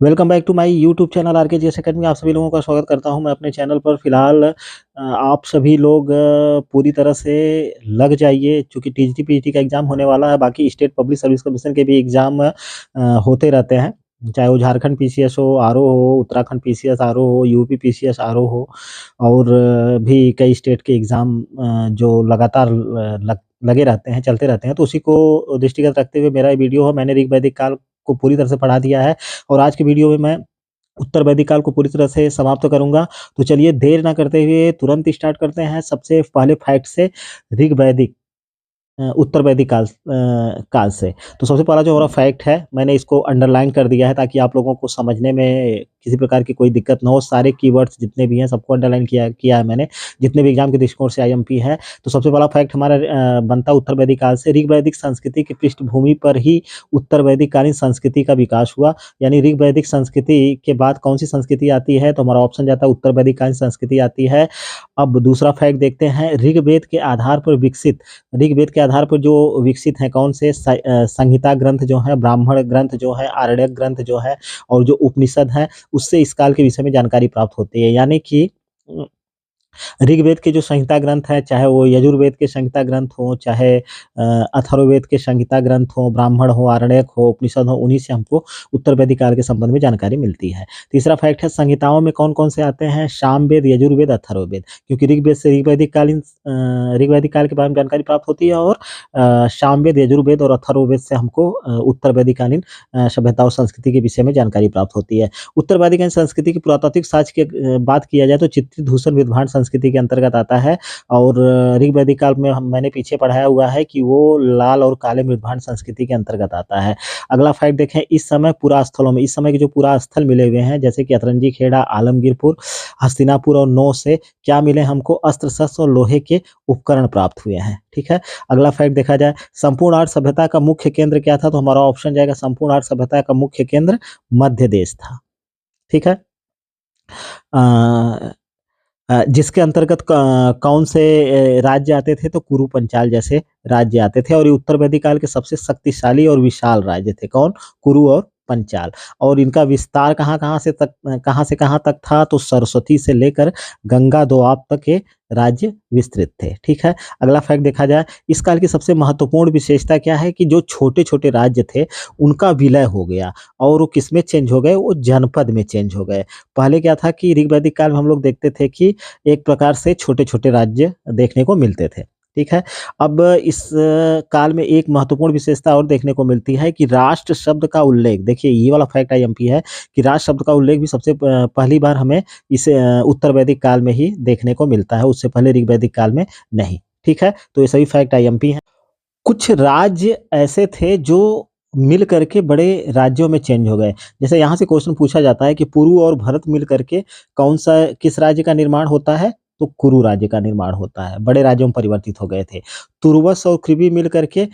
Welcome back to my YouTube channel RKGS academy. आप सभी लोगों का स्वागत करता हूं मैं अपने चैनल पर। फिलहाल आप सभी लोग पूरी तरह से लग जाइए, क्योंकि टीजीटी पीजीटी का एग्जाम होने वाला है। बाकी स्टेट पब्लिक सर्विस कमीशन के भी एग्जाम होते रहते हैं, चाहे वो झारखंड पीसीएस हो, आरओ हो, उत्तराखंड पीसीएस आरओ हो, यूपी पीसीएस आरओ हो, और भी कई स्टेट के एग्जाम जो लगातार लगे रहते हैं, चलते रहते हैं। तो उसी को दृष्टिगत रखते हुए मेरा ये वीडियो है। मैंने ऋग वैदिक काल को पूरी तरह से पढ़ा दिया है, और आज के वीडियो में मैं उत्तर वैदिक काल को पूरी तरह से समाप्त करूंगा। तो चलिए देर ना करते हुए तुरंत स्टार्ट करते हैं सबसे पहले फैक्ट से, ऋग वैदिक उत्तर वैदिक काल से। तो सबसे पहला जो हमारा फैक्ट है, मैंने इसको अंडरलाइन कर दिया है ताकि आप लोगों को समझने में किसी प्रकार की कोई दिक्कत ना हो। सारे कीवर्ड्स जितने भी हैं सबको अंडरलाइन किया है मैंने, जितने भी एग्जाम के दृष्टिकोण से आईएमपी है। तो सबसे पहला फैक्ट हमारा बनता उत्तर वैदिक काल से। ऋग वैदिक संस्कृति की पृष्ठभूमि पर ही उत्तर वैदिक कालीन संस्कृति का विकास हुआ। यानी ऋग वैदिक संस्कृति के बाद कौन सी संस्कृति आती है, तो हमारा ऑप्शन जाता है उत्तर वैदिक कालीन संस्कृति आती है। अब दूसरा फैक्ट देखते हैं, ऋग्वेद के आधार पर विकसित, ऋग्वेद के आधार पर जो विकसित हैं कौन से संहिता ग्रंथ जो है, ब्राह्मण ग्रंथ जो है, आरण्यक ग्रंथ जो है, और जो उपनिषद है, उससे इस काल के विषय में जानकारी प्राप्त होती है। यानी कि ऋग्वेद के जो संहिता ग्रंथ है, चाहे वो यजुर्वेद के संहिता ग्रंथ हो, चाहे अथर्ववेद के संहिता ग्रंथ हो, ब्राह्मण हो, आरण्यक हो, उपनिषद हो, उन्हीं से हमको उत्तर वैदिक काल के संबंध में जानकारी मिलती है। तीसरा फैक्ट है, संहिताओं में कौन कौन से आते हैं, सामवेद, यजुर्वेद, अथर्ववेद। क्योंकि ऋग्वेद से ऋग्वैदिक काल के बारे में जानकारी प्राप्त होती है, और सामवेद, यजुर्वेद और अथर्ववेद से हमको उत्तर वैदिकालीन सभ्यता और संस्कृति के विषय में जानकारी प्राप्त होती है। उत्तर वैदिकालीन संस्कृति की पुरातात्विक साक्ष्य की बात किया जाए तो चित्रधूषण विद्वान संस्कृति के अंतर्गत आता है। और ऋग वैदिक काल में मैंने पीछे पढ़ाया हुआ है कि वो लाल और काले मृदभांड संस्कृति के अंतर्गत आता है। अगला फैक्ट देखें, इस समय पुरा स्थलों में, इस समय के जो पुरा स्थल मिले हुए हैं, जैसे कि अतरंजी खेड़ा, आलमगीरपुर, हस्तिनापुर और नौ से क्या मिले हमको, अस्त्र शस्त्र और लोहे के उपकरण प्राप्त हुए हैं। ठीक है। अगला फैक्ट देखा जाए, संपूर्ण आर्य सभ्यता का मुख्य केंद्र क्या था, तो हमारा ऑप्शन जाएगा संपूर्ण आर्य सभ्यता का मुख्य केंद्र मध्य देश था। ठीक है। जिसके अंतर्गत कौन से राज्य आते थे, तो कुरु पंचाल जैसे राज्य आते थे। और ये उत्तर वैदिक काल के सबसे शक्तिशाली और विशाल राज्य थे। कौन, कुरु और पंचाल। और इनका विस्तार कहाँ से कहाँ तक था, तो सरस्वती से लेकर गंगा दोआब तक के राज्य विस्तृत थे। ठीक है। अगला फैक्ट देखा जाए, इस काल की सबसे महत्वपूर्ण विशेषता क्या है, कि जो छोटे छोटे राज्य थे उनका विलय हो गया, और वो किसमें चेंज हो गए, वो जनपद में चेंज हो गए। पहले क्या था कि ऋग वैदिक काल में हम लोग देखते थे कि एक प्रकार से छोटे छोटे राज्य देखने को मिलते थे। ठीक है। अब इस काल में एक महत्वपूर्ण विशेषता और देखने को मिलती है कि राष्ट्र शब्द का उल्लेख, देखिए ये वाला फैक्ट आईएमपी है कि राष्ट्र शब्द का उल्लेख भी सबसे पहली बार हमें इस उत्तर वैदिक काल में ही देखने को मिलता है, उससे पहले ऋग वैदिक काल में नहीं। ठीक है। तो ये सभी फैक्ट आईएमपी हैं। कुछ राज्य ऐसे थे जो मिल करके बड़े राज्यों में चेंज हो गए। जैसे यहाँ से क्वेश्चन पूछा जाता है कि पुरु और भरत मिल करके कौन सा किस राज्य का निर्माण होता है, तो कुरु राज्य का निर्माण होता है, बड़े राज्यों में परिवर्तित हो गए थे। तुर्वस और कृवि मिल करके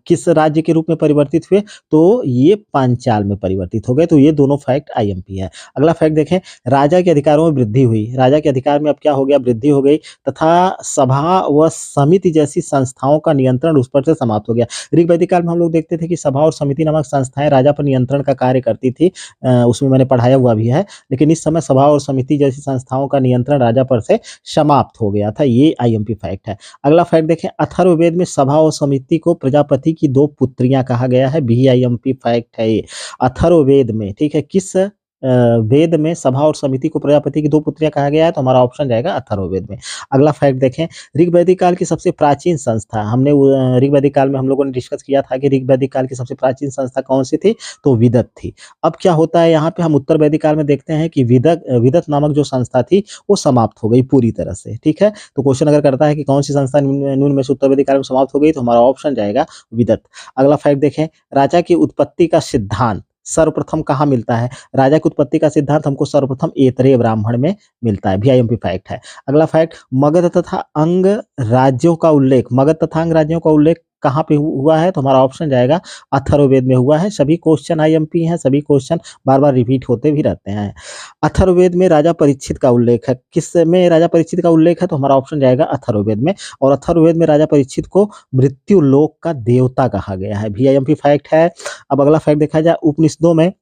किस राज्य के रूप में परिवर्तित हुए, तो ये पांचाल में परिवर्तित हो गए। तो ये दोनों फैक्ट आईएमपी है। अगला फैक्ट देखें, राजा के अधिकारों में वृद्धि हुई, राजा के अधिकार में अब क्या हो गया, वृद्धि हो गई, तथा सभा व समिति जैसी संस्थाओं का नियंत्रण उस पर से समाप्त हो गया। ऋग वैदिक काल में हम लोग देखते थे कि सभा और समिति नामक संस्थाएं राजा पर नियंत्रण का कार्य करती थी, उसमें मैंने पढ़ाया हुआ भी है। लेकिन इस समय सभा और समिति जैसी संस्थाओं का नियंत्रण राजा पर से समाप्त हो गया था। ये आईएमपी फैक्ट है। अगला फैक्ट देखें, अथर्ववेद में सभा और समिति को प्रजापति की दो पुत्रियां कहा गया है, भी आईएमपी फैक्ट है ये। अथर्ववेद में, ठीक है, किस वेद में सभा और समिति को प्रजापति की दो पुत्रियां कहा गया है, तो हमारा ऑप्शन जाएगा अथर्ववेद में। अगला फैक्ट देखें, ऋग वैदिक काल की सबसे प्राचीन संस्था, हमने ऋग वैदिक काल में हम लोगों ने डिस्कस किया था कि ऋग वैदिक काल की सबसे प्राचीन संस्था कौन सी थी, तो विदत थी। अब क्या होता है, यहाँ पे हम उत्तर वैदिक काल में देखते हैं कि विदत नामक जो संस्था थी वो समाप्त हो गई पूरी तरह से। ठीक है। तो क्वेश्चन अगर करता है कि कौन सी संस्था निम्न में से उत्तर वैदिक काल में समाप्त हो गई, तो हमारा ऑप्शन जाएगा विदत। अगला फैक्ट देखें, राजा की उत्पत्ति का सिद्धांत सर्वप्रथम कहाँ मिलता है, राजा की उत्पत्ति का सिद्धांत हमको सर्वप्रथम ऐतरेय ब्राह्मण में मिलता है, भी आईएमपी फैक्ट है। अगला फैक्ट, मगध तथा अंग राज्यों का उल्लेख, मगध तथा अंग राज्यों का उल्लेख कहाँ पे हुआ है, तो हमारा ऑप्शन जाएगा अथर्ववेद में हुआ है। सभी क्वेश्चन आईएमपी हैं, सभी क्वेश्चन बार-बार रिपीट होते भी रहते हैं। अथर्ववेद में राजा परीक्षित का उल्लेख है, किस में राजा परीक्षित का उल्लेख है, तो हमारा ऑप्शन जाएगा अथर्ववेद में। और अथर्ववेद में राजा परीक्षित को मृत्यु लोक का देवता कहा गया है, भी आईएमपी फैक्ट है। अब अगला फैक्ट देखा जाए उपनिषदों में,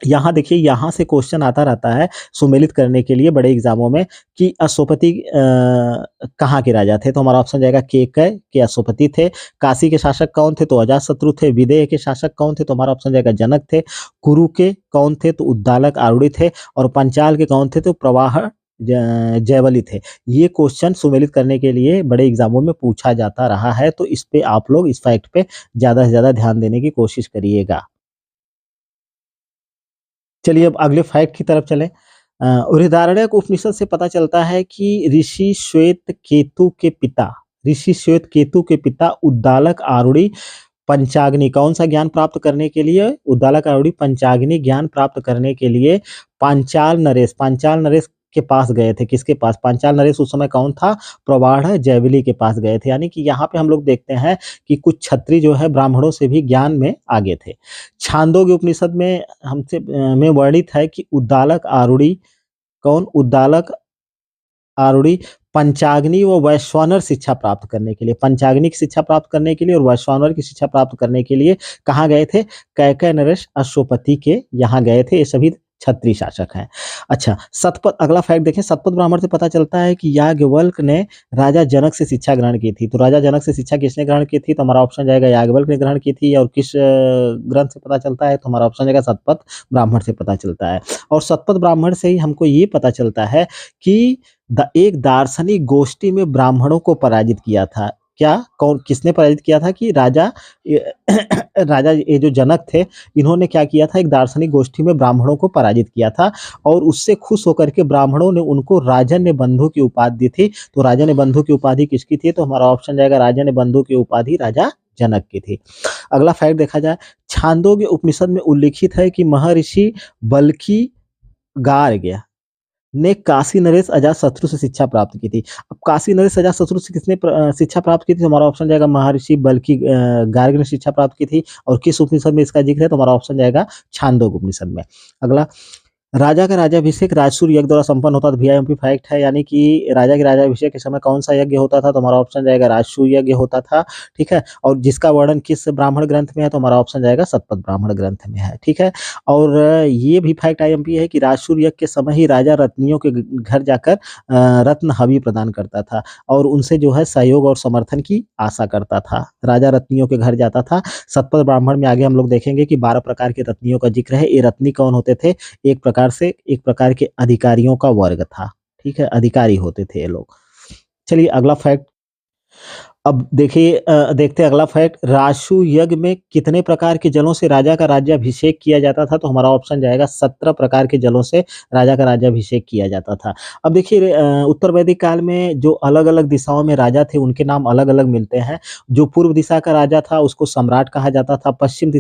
यहाँ देखिए, यहाँ से क्वेश्चन आता रहता है सुमेलित करने के लिए बड़े एग्जामों में कि अश्वपति कहाँ के राजा थे, तो हमारा ऑप्शन जाएगा केकय के अश्वपति थे। काशी के शासक कौन थे, तो अजातशत्रु थे। विदेह के शासक कौन थे, तो हमारा ऑप्शन जाएगा जनक थे। कुरु के कौन थे, तो उद्दालक आरूढ़ी थे। और पंचाल के कौन थे, तो प्रवाह जयवली थे। ये क्वेश्चन सुमेलित करने के लिए बड़े एग्जामों में पूछा जाता रहा है, तो इस पे आप लोग इस फैक्ट पे ज्यादा से ज्यादा ध्यान देने की कोशिश करिएगा। चलिए अब अगले फैक्ट की तरफ चलें। बृहदारण्यक उपनिषद से पता चलता है कि ऋषि श्वेत केतु के पिता उद्दालक आरूढ़ी पंचाग्नि कौन सा ज्ञान प्राप्त करने के लिए, उद्दालक आरूढ़ी पंचाग्नि ज्ञान प्राप्त करने के लिए पांचाल नरेश के पास गए थे। किसके पास, पांचाल नरेश उस समय कौन था, प्रवाढ़ जयवली के पास गए थे। यानी कि यहाँ पे हम लोग देखते हैं कि कुछ क्षत्रिय जो है ब्राह्मणों से भी ज्ञान में आगे थे। छांदोग्य उपनिषद में हमसे में वर्णित है कि उद्दालक आरूढ़ी कौन, उद्दालक आरूढ़ी पंचाग्नि व वैश्वानर शिक्षा प्राप्त करने के लिए, पंचाग्नि की शिक्षा प्राप्त करने के लिए और वैश्वानर की शिक्षा प्राप्त करने के लिए कहाँ गए थे, कैकय नरेश अश्वपति के यहाँ गए थे। ये सभी क्षत्रिय शासक हैं। अच्छा, सतपथ, अगला फैक्ट देखें। सतपथ ब्राह्मण से पता चलता है कि याज्ञवल्क्य ने राजा जनक से शिक्षा ग्रहण की थी। तो राजा जनक से शिक्षा किसने ग्रहण की थी, तो हमारा ऑप्शन जाएगा याज्ञवल्क्य ने ग्रहण की थी। और किस ग्रंथ से पता चलता है, तो हमारा ऑप्शन जाएगा सतपथ ब्राह्मण से पता चलता है। और सतपथ ब्राह्मण से ही हमको ये पता चलता है कि एक दार्शनिक गोष्ठी में ब्राह्मणों को पराजित किया था। क्या, कौन, किसने पराजित किया था, कि राजा राजा ये जो जनक थे, इन्होंने क्या किया था, एक दार्शनिक गोष्ठी में ब्राह्मणों को पराजित किया था। और उससे खुश होकर के ब्राह्मणों ने उनको राजन्य बंधु की उपाधि दी थी। तो राजन्य बंधु की उपाधि किसकी थी, तो हमारा ऑप्शन जाएगा राजन्य बंधु की उपाधि राजा जनक की थी। अगला फैक्ट देखा जाए, छांदोग्य उपनिषद में उल्लिखित है कि महर्षि बल्की गार्ग्य ने काशी नरेश अजातशत्रु से शिक्षा प्राप्त की थी। अब काशी नरेश अजातशत्रु से किसने शिक्षा प्राप्त की थी, तो हमारा ऑप्शन जाएगा महर्षि बल्की गार्ग ने शिक्षा प्राप्त की थी। और किस उपनिषद में इसका जिक्र है, तो हमारा ऑप्शन जाएगा छांदोग्य उपनिषद में। अगला, राजा का राज्याभिषेक राजसूय यज्ञ द्वारा संपन्न होता था, वीआईएमपी फैक्ट है। यानी कि राजा के राज्याभिषेक के समय कौन सा यज्ञ होता था, तो हमारा ऑप्शन जाएगा राजसूय यज्ञ होता था। ठीक है, और जिसका वर्णन किस ब्राह्मण ग्रंथ में है, तो हमारा ऑप्शन जाएगा सतपथ ब्राह्मण ग्रंथ में है। ठीक है, और ये भी फैक्ट आईएमपी है कि राजसूय यज्ञ के समय ही राजा रत्नियों के घर जाकर रत्न हवि प्रदान करता था और उनसे जो है सहयोग और समर्थन की आशा करता था। राजा रत्नियों के घर जाता था। सतपथ ब्राह्मण में आगे हम लोग देखेंगे कि 12 प्रकार के रत्नियों का जिक्र है। ये रत्नी कौन होते थे, एक प्रकार के अधिकारियों का वर्ग था। ठीक है, अधिकारी होते थे ये लोग। चलिए अगला फैक्ट अब देखिए, देखते हैं अगला फैक्ट। राजसूय यज्ञ में कितने प्रकार के जलों से राजा का राज्याभिषेक किया जाता था, तो हमारा ऑप्शन जाएगा 17 प्रकार के जलों से राजा का राज्याभिषेक किया जाता था। अब देखिए, उत्तर वैदिक काल में जो अलग अलग दिशाओं में राजा थे उनके नाम अलग अलग मिलते हैं। जो पूर्व दिशा का राजा था उसको सम्राट कहा जाता था। पश्चिम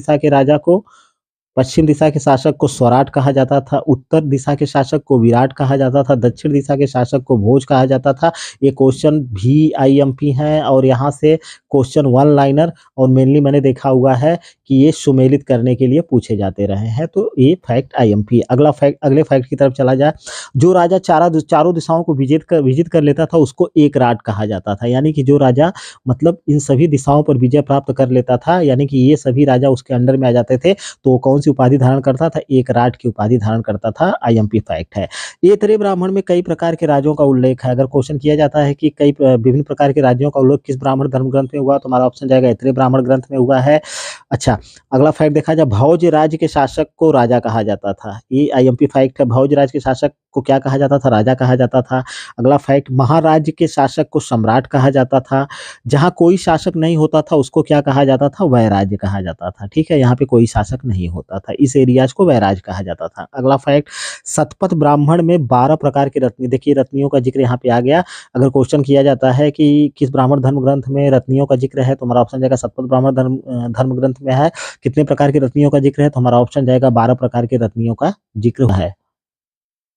दिशा के शासक को स्वराट कहा जाता था। उत्तर दिशा के शासक को विराट कहा जाता था। दक्षिण दिशा के शासक को भोज कहा जाता था। ये क्वेश्चन भी आईएमपी हैं और यहाँ से क्वेश्चन वन लाइनर और मेनली मैंने देखा हुआ है कि ये सुमेलित करने के लिए पूछे जाते रहे हैं। तो ये फैक्ट आईएमपी। अगले फैक्ट की तरफ चला जाए। जो राजा चारों दिशाओं को विजित कर लेता था उसको एक राट कहा जाता था। यानी कि जो राजा मतलब इन सभी दिशाओं पर विजय प्राप्त कर लेता था, यानी कि ये सभी राजा उसके अंडर में आ जाते थे, तो कौन सी उपाधि धारण करता था, एक राट की उपाधि धारण करता था। आईएमपी फैक्ट है। ऐतरेय ब्राह्मण में कई प्रकार के राज्यों का उल्लेख है। अगर क्वेश्चन किया जाता है कि कई विभिन्न प्रकार के राज्यों का उल्लेख किस ब्राह्मण धर्म ग्रंथ में हुआ, तो हमारा ऑप्शन जाएगा ऐतरेय ब्राह्मण ग्रंथ में हुआ है। अच्छा, अगला फैक्ट देखा जाए। भौज राज्य के शासक को राजा कहा जाता था। ये आईएमपी फैक्ट है। भौज राज्य के शासक को क्या कहा जाता था, राजा कहा जाता था। अगला फैक्ट, महाराज्य के शासक को सम्राट कहा जाता था। जहां कोई शासक नहीं होता था उसको क्या कहा जाता था, वैराज्य कहा जाता था। ठीक है, यहाँ पे कोई शासक नहीं होता था, इस एरियाज को वैराज्य कहा जाता था। अगला फैक्ट, सतपथ ब्राह्मण में 12 प्रकार की रत्नी, देखिए रत्नियों का जिक्र यहाँ पे आ गया। अगर क्वेश्चन किया जाता है कि किस ब्राह्मण धर्म ग्रंथ में रत्नियों का जिक्र है, तो हमारा ऑप्शन जाएगा सतपथ ब्राह्मण धर्म ग्रंथ में है। कितने प्रकार की रत्नियों का जिक्र है, तो हमारा ऑप्शन जाएगा 12 प्रकार की रत्नियों का जिक्र है।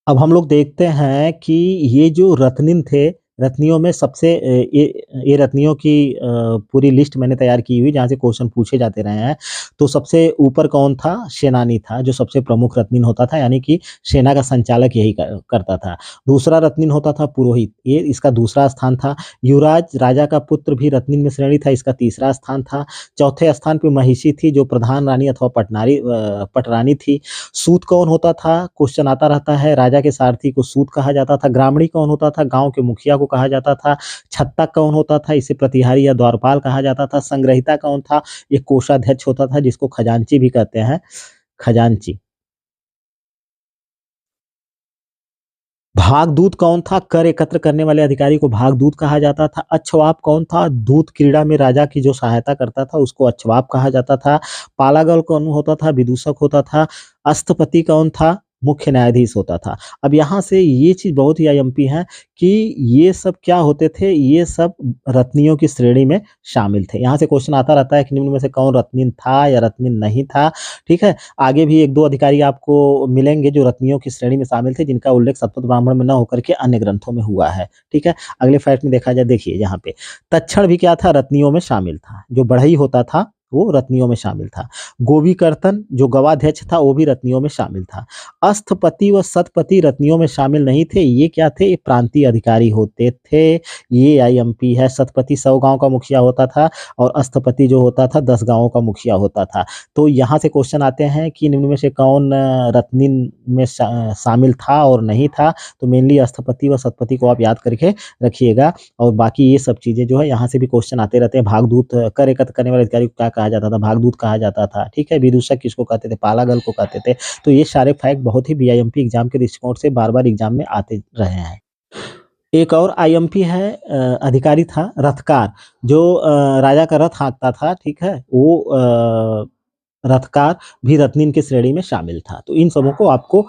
अब हम लोग देखते हैं कि ये जो रत्निन थे, रत्नियों में सबसे ये रत्नियों की पूरी लिस्ट मैंने तैयार की हुई जहाँ से क्वेश्चन पूछे जाते रहे हैं। तो सबसे ऊपर कौन था? सेनानी था, जो सबसे प्रमुख रत्निन होता था, यानी कि सेना का संचालक यही करता था। दूसरा रत्निन होता था पुरोहित, ये इसका दूसरा स्थान था। युवराज राजा का पुत्र भी रत्निन में श्रेणी था, इसका तीसरा स्थान था। चौथे स्थान पे महिषी थी, जो प्रधान रानी अथवा पटरानी थी। सूत कौन होता था? क्वेश्चन आता रहता है। राजा के सारथी को सूत कहा जाता था। ग्रामणी कौन होता था? गाँव के मुखिया को कहा जाता था। छत्ता कौन होता था? इसे प्रतिहारी या द्वारपाल कहा जाता था। संग्रहिता कौन था? ये कोषाध्यक्ष होता था, जिसको खजांची भी कहते हैं, खजांची। भागदूत कौन था? कर एकत्र करने वाले अधिकारी को भागदूत कहा जाता था। अच्छवाप कौन था? दूत क्रीड़ा में राजा की जो सहायता करता था, उसको अच्छवाप कहा जाता था। पालागल कौन होता था? विदूषक होता था। अस्थपति कौन था? मुख्य न्यायाधीश होता था। अब यहाँ से ये चीज़ बहुत ही आईएमपी है कि ये सब क्या होते थे? ये सब रत्नियों की श्रेणी में शामिल थे। यहाँ से क्वेश्चन आता रहता है कि निम्न में से कौन रत्निन था या रत्निन नहीं था, ठीक है? आगे भी 1-2 अधिकारी आपको मिलेंगे जो रत्नियों की श्रेणी में शामिल थे, जिनका उल्लेख सतपथ ब्राह्मण में ना होकर के अन्य ग्रंथों में हुआ है, ठीक है? अगले फैक्ट में देखा जाए, देखिए यहाँ पे तक्षण भी क्या था? रत्नियों में शामिल था। जो बढ़ई होता था, वो रत्नियों में शामिल था। गोवीकर्तन जो गवाध्यक्ष था, वो भी रत्नियों में शामिल था। अस्थपति व सतपति रत्नियों में शामिल नहीं थे। ये क्या थे? ये प्रांतीय अधिकारी होते थे। ये आईएमपी है। सतपति 100 गाँव का मुखिया होता था और अस्थपति जो होता था 10 गाँवों का मुखिया होता था। तो यहाँ से क्वेश्चन आते हैं कि निम्न में से कौन रत्निन में शामिल था और नहीं था? तो मेनली अस्थपति व सतपति को आप याद करके रखिएगा, और बाकी ये सब चीज़ें जो है यहाँ से भी क्वेश्चन आते रहते हैं। भागदूत कर एकत्र करने वाले अधिकारी को क्या कहा जाता था? भागदूत कहा जाता था, ठीक है? विदूषक किसको कहते थे? पालागल को कहते थे। तो ये सारे फैक्ट बहुत ही बीआईएमपी एग्जाम के दृष्टिकोण से बार-बार एग्जाम में आते रहे हैं। एक और आईएमपी है, अधिकारी था रथकार, जो राजा का रथ हाँकता था, ठीक है? वो रथकार भी रत्निन की श्रेणी में शामिल था। तो इन सबों को आपको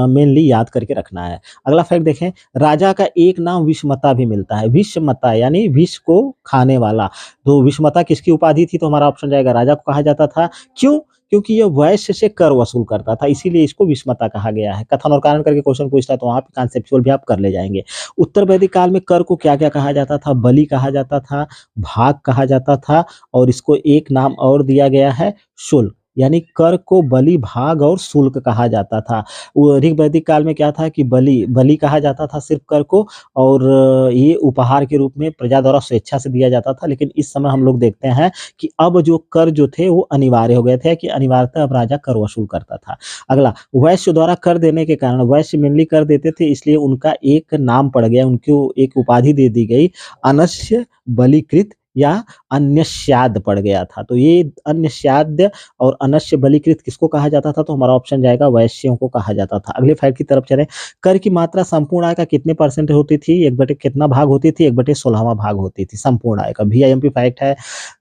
मेनली याद करके रखना है। अगला फैक्ट देखें, राजा का एक नाम विषमता भी मिलता है। विषमता यानी विष को खाने वाला। तो विषमता किसकी उपाधि थी? तो हमारा ऑप्शन जाएगा राजा को कहा जाता था। क्यों? क्योंकि ये वैश्य से कर वसूल करता था, इसीलिए इसको विषमता कहा गया है। कथन और कारण करके क्वेश्चन पूछता है, तो वहाँ पे कॉन्सेप्चुअल भी आप कर ले जाएँगे। उत्तर वैदिक काल में कर को क्या-क्या कहा जाता था? बलि कहा जाता था, भाग कहा जाता था, और इसको एक नाम और दिया गया है, शुल्क। यानी कर को बलि, भाग और शुल्क कहा जाता था। वो ऋग वैदिक काल में क्या था कि बलि बलि कहा जाता था सिर्फ़ कर को, और ये उपहार के रूप में प्रजा द्वारा स्वेच्छा से दिया जाता था। लेकिन इस समय हम लोग देखते हैं कि अब जो कर जो थे वो अनिवार्य हो गए थे, कि अनिवार्यतः अब राजा कर वसूल करता था। अगला, वैश्य द्वारा कर देने के कारण, वैश्य मेनली कर देते थे, इसलिए उनका एक नाम पड़ गया, उनको एक उपाधि दे दी गई, अनस्य बलिकृत या अन्यस्याद पड़ गया था। तो ये अन्यस्याद्य और अनस्य बलिकृत किसको कहा जाता था? तो हमारा ऑप्शन जाएगा वैश्यों को कहा जाता था। अगले फैक्ट की तरफ चलें, कर की मात्रा संपूर्ण आय का कितने परसेंट होती थी? 1/, कितना भाग होती थी? 1/16वां भाग होती थी संपूर्ण आय का। बीआईएमपी फैक्ट है।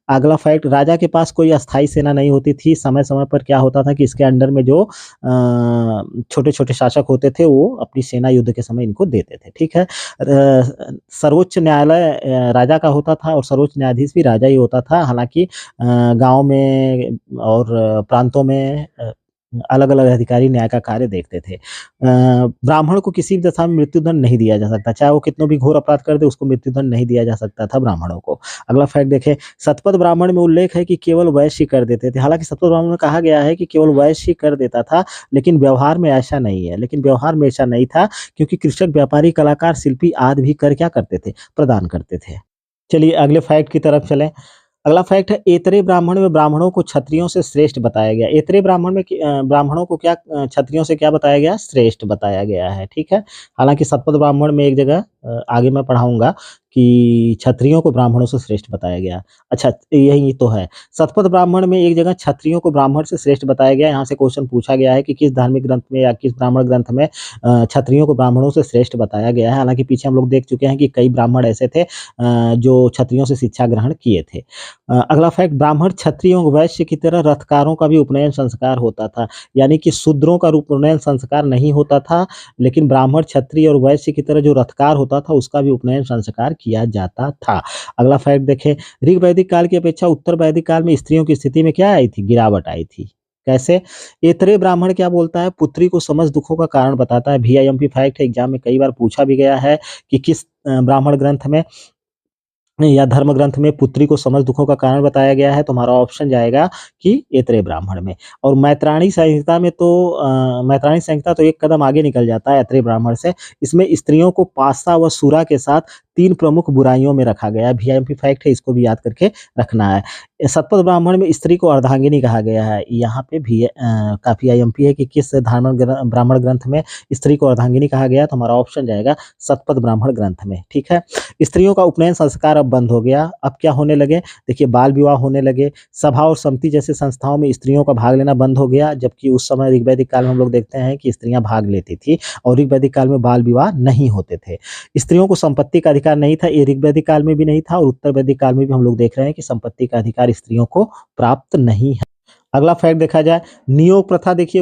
अगला फैक्ट, राजा के पास कोई अस्थायी सेना नहीं होती थी। समय-समय पर क्या होता था कि इसके अंडर में जो छोटे-छोटे शासक होते थे, वो अपनी सेना युद्ध के समय इनको देते थे, ठीक है? सर्वोच्च न्यायालय राजा का होता था, और सर्वोच्च न्यायाधीश भी राजा ही होता था। हालाँकि गाँव में और प्रांतों में अलग-अलग अधिकारी न्याय का कार्य देखते थे। ब्राह्मण को किसी भी दशा में मृत्युदंड नहीं दिया जा सकता, चाहे वो कितना भी घोर अपराध कर दे, उसको मृत्युदंड नहीं दिया जा सकता था ब्राह्मणों को। अगला फैक्ट देखें, शतपथ ब्राह्मण में उल्लेख है कि केवल वैश्य ही कर देते थे। हालाँकि शतपथ ब्राह्मण में कहा गया है कि केवल वैश्य ही कर देता था, लेकिन व्यवहार में ऐसा नहीं है। लेकिन व्यवहार में ऐसा नहीं था, क्योंकि कृषक, व्यापारी, कलाकार, शिल्पी आदि भी कर क्या करते थे? प्रदान करते थे। चलिए अगले फैक्ट की तरफ चलें। अगला फैक्ट है, ऐतरेय ब्राह्मण में ब्राह्मणों को क्षत्रियों से श्रेष्ठ बताया गया। ऐतरेय ब्राह्मण में ब्राह्मणों को क्या क्षत्रियों से क्या बताया गया? श्रेष्ठ बताया गया है, ठीक है? हालाँकि शतपथ ब्राह्मण में एक जगह आगे मैं पढ़ाऊँगा कि क्षत्रियों को ब्राह्मणों से श्रेष्ठ बताया गया। अच्छा, यही तो है। शतपथ ब्राह्मण में एक जगह क्षत्रियों को ब्राह्मण से श्रेष्ठ बताया गया है। यहाँ से क्वेश्चन पूछा गया है कि किस धार्मिक ग्रंथ में या किस ब्राह्मण ग्रंथ में क्षत्रियों को ब्राह्मणों से श्रेष्ठ बताया गया है। हालाँकि पीछे हम लोग देख चुके हैं कि कई ब्राह्मण ऐसे थे जो क्षत्रियों से शिक्षा ग्रहण किए थे। अगला फैक्ट, ब्राह्मण, क्षत्रियों, वैश्य की तरह रथकारों का भी उपनयन संस्कार होता था। यानी कि शूद्रों का उपनयन संस्कार नहीं होता था, लेकिन ब्राह्मण, क्षत्रिय और वैश्य की तरह जो रथकार होता था, उसका भी उपनयन संस्कार किया जाता था। अगला फैक्ट देखें, ऋग वैदिक काल की अपेक्षा उत्तर वैदिक काल में स्त्रियों की स्थिति में क्या आई थी? गिरावट आई थी। कैसे? ऐतरेय ब्राह्मण क्या बोलता है? पुत्री को समस्त दुखों का कारण बताता है। VIMP फैक्ट है, एग्जाम में कई बार पूछा भी गया है कि किस ब्राह्मण ग्रंथ में या धर्म ग्रंथ में पुत्री को समस्त दुखों का कारण बताया गया है, तो हमारा ऑप्शन जाएगा कि ऐतरेय ब्राह्मण में। और मैत्राणी संहिता में तो मैत्राणी संहिता तो एक कदम आगे निकल जाता है ऐतरेय ब्राह्मण से। इसमें स्त्रियों को पासा व सूरा के साथ 3 प्रमुख बुराइयों में रखा गया है। VIMP फैक्ट है, इसको भी याद करके रखना है। सतपथ ब्राह्मण में स्त्री को अर्धांगिनी कहा गया है। यहाँ पे भी काफ़ी IMP है कि किस ब्राह्मण ग्रंथ में स्त्री को अर्धांगिनी कहा गया, तो हमारा ऑप्शन जाएगा सतपथ ब्राह्मण ग्रंथ में। ठीक है? स्त्रियों का उपनयन संस्कार अब बंद हो गया। अब क्या होने लगे? देखिए, बाल विवाह होने लगे। सभा और समिति जैसे संस्थाओं में स्त्रियों का भाग लेना बंद हो गया, जबकि उस समय ऋग्वैदिक काल में हम लोग देखते हैं कि स्त्रियाँ भाग लेती थी और ऋग्वैदिक काल में बाल विवाह नहीं होते थे। स्त्रियों को संपत्ति का अधिकार नहीं था, ये ऋग्वैदिक काल में भी नहीं था और उत्तर वैदिक काल में भी हम लोग देख रहे हैं कि संपत्ति का अधिकार स्त्रियों को प्राप्त नहीं है। अगला फैक्ट देखा जाए, नियोग प्रथा देखिए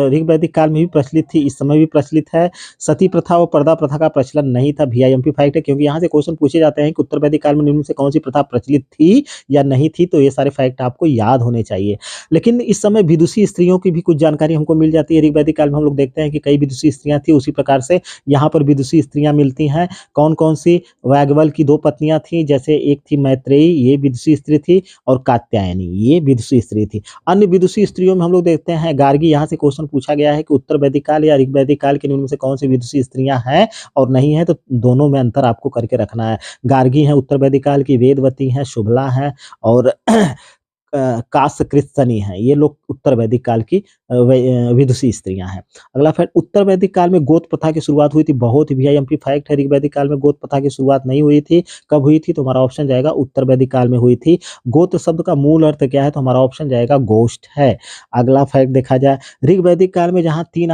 ऋग्वैदिक काल में भी प्रचलित थी, इस समय भी प्रचलित है। सती प्रथा और पर्दा प्रथा का प्रचलन नहीं था। VIMP फैक्ट है, क्योंकि यहाँ से क्वेश्चन पूछे जाते हैं कि उत्तर वैदिक काल में निम्न में से कौन सी प्रथा प्रचलित थी या नहीं थी, तो ये सारे फैक्ट आपको याद होने चाहिए। लेकिन इस समय विदुषी स्त्रियों की भी कुछ जानकारी हमको मिल जाती है। ऋग्वैदिक काल में हम लोग देखते हैं कि कई विदुषी स्त्रियाँ थी, उसी प्रकार से यहाँ पर विदुषी स्त्रियाँ मिलती हैं। कौन-कौन सी? याज्ञवल की 2 पत्नियाँ थीं, जैसे एक थी मैत्रेयी, ये विदुषी स्त्री थी, और कात्यायनी, ये विदुषी स्त्री थी। अन्य विदुषी स्त्रियों में हम लोग देखते हैं गार्गी। यहाँ से क्वेश्चन पूछा गया है कि उत्तर वैदिक काल या ऋग्वैदिक काल के निम्न में से कौन सी विदुषी स्त्रियां हैं और नहीं है, तो दोनों में अंतर आपको करके रखना है। गार्गी हैं उत्तर वैदिक काल की, वेदवती हैं, शुभला हैं और काशकृत्सनी हैं। ये लोग उत्तर वैदिक काल की विदुषी स्त्रियां हैं। अगला फैक्ट, उत्तर वैदिक काल में गोत्र प्रथा की शुरुआत हुई थी। बहुत ही VIMP फैक्ट है, ऋग्वैदिक काल में गोत्र प्रथा की शुरुआत नहीं हुई थी। कब हुई थी? तो हमारा ऑप्शन जाएगा उत्तर वैदिक काल में हुई थी। गोत्र शब्द का मूल अर्थ क्या है? तो हमारा ऑप्शन जाएगा गोष्ठ है। अगला फैक्ट देखा जाए, ऋग्वैदिक काल में जहाँ 3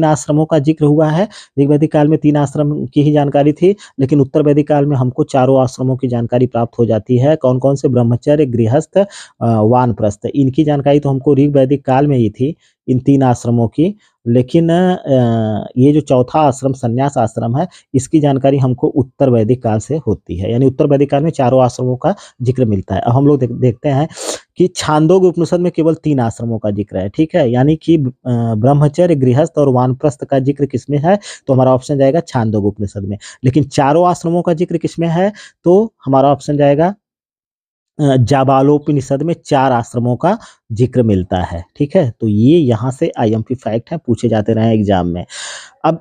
आश्रमों का जिक्र हुआ है, ऋग्वैदिक काल में 3 आश्रम की ही जानकारी थी, लेकिन उत्तर वैदिक काल में हमको चारों आश्रमों की जानकारी प्राप्त हो जाती है। कौन-कौन से? ब्रह्मचर्य, गृहस्थ, वानप्रस्थ। इनकी जानकारी तो हमको ऋग्वैदिक काल में ही थी, इन 3 आश्रमों की। लेकिन ये जो चौथा आश्रम संन्यास आश्रम है, इसकी जानकारी हमको उत्तर वैदिक काल से होती है। यानी उत्तर वैदिक काल में चारों आश्रमों का जिक्र मिलता है। अब हम लोग देखते हैं कि छांदोग्य उपनिषद में केवल 3 आश्रमों का जिक्र है। ठीक है? यानी कि ब्रह्मचर्य, गृहस्थ और वानप्रस्थ का जिक्र किसमें है? तो हमारा ऑप्शन जाएगा छांदोग्य उपनिषद में। लेकिन चारों आश्रमों का जिक्र किसमें है? तो हमारा ऑप्शन जाएगा जाबालोपनिषद में 4 आश्रमों का जिक्र मिलता है। ठीक है? तो ये यहाँ से IMP फैक्ट है, पूछे जाते रहे एग्जाम में। अब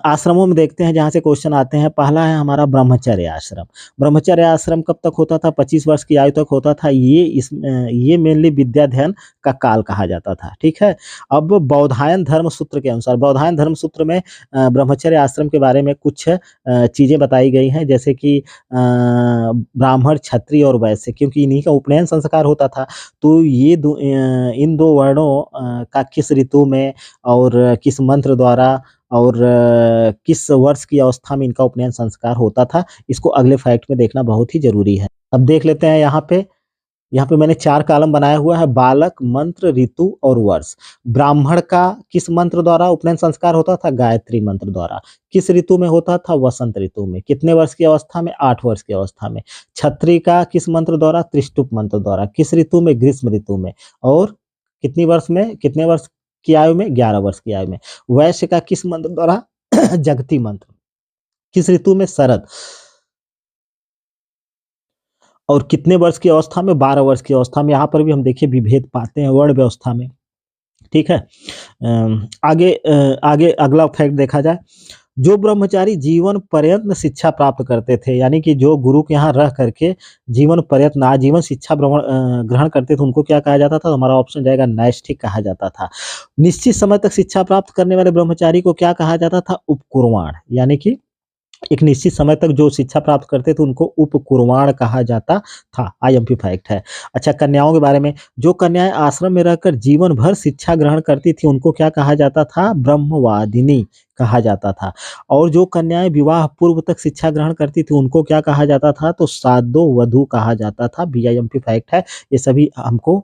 आश्रमों में देखते हैं जहाँ से क्वेश्चन आते हैं। पहला है हमारा ब्रह्मचर्य आश्रम। ब्रह्मचर्य आश्रम कब तक होता था? 25 वर्ष की आयु तक होता था। ये मेनली विद्याध्ययन का काल कहा जाता था। ठीक है? अब बौधायन धर्म सूत्र के अनुसार, बौधायन धर्म सूत्र में ब्रह्मचर्य आश्रम के बारे में कुछ चीज़ें बताई गई हैं, जैसे कि ब्राह्मण, क्षत्रिय और वैश्य, क्योंकि इन्हीं का उपनयन संस्कार होता था। तो इन 2 वर्णों का किस ऋतु में और किस मंत्र द्वारा और किस वर्ष की अवस्था में इनका उपनयन संस्कार होता था, इसको अगले फैक्ट में देखना बहुत ही ज़रूरी है। अब देख लेते हैं यहाँ पे मैंने 4 कॉलम बनाया हुआ है, बालक, मंत्र, ऋतु और वर्ष। ब्राह्मण का किस मंत्र द्वारा उपनयन संस्कार होता था? गायत्री मंत्र द्वारा। किस ऋतु में होता था? वसंत ऋतु में। कितने वर्ष की अवस्था में? 8 वर्ष की अवस्था में। क्षत्रिय का किस मंत्र द्वारा? त्रिष्टुप मंत्र द्वारा। किस ऋतु में? ग्रीष्म ऋतु में। और कितने वर्ष की आयु में? 11 वर्ष की आयु में। वैश्य का किस मंत्र द्वारा? जगती मंत्र। किस ऋतु में? शरद। और कितने वर्ष की अवस्था में? 12 वर्ष की अवस्था में। यहाँ पर भी हम देखिए विभेद पाते हैं वर्ण व्यवस्था में। ठीक है? आगे अगला फैक्ट देखा जाए, जो ब्रह्मचारी जीवन पर्यंत शिक्षा प्राप्त करते थे, यानी कि जो गुरु के यहाँ रह करके जीवन पर्यंत आजीवन शिक्षा ग्रहण करते थे, उनको क्या कहा जाता था? तो हमारा ऑप्शन जाएगा नैष्ठिक कहा जाता था। निश्चित समय तक शिक्षा प्राप्त करने वाले ब्रह्मचारी को क्या कहा जाता था? उपकुर्वाण। यानी कि एक निश्चित समय तक जो शिक्षा प्राप्त करते थे उनको उपकुर्वाण कहा जाता था। IMP फैक्ट है। अच्छा, कन्याओं के बारे में, जो कन्याएं आश्रम में रहकर जीवन भर शिक्षा ग्रहण करती थी उनको क्या कहा जाता था? ब्रह्मवादिनी कहा जाता था। और जो कन्याएं विवाह पूर्व तक शिक्षा ग्रहण करती थी उनको क्या कहा जाता था? तो साधो वधू कहा जाता था। VIMP फैक्ट है, ये सभी हमको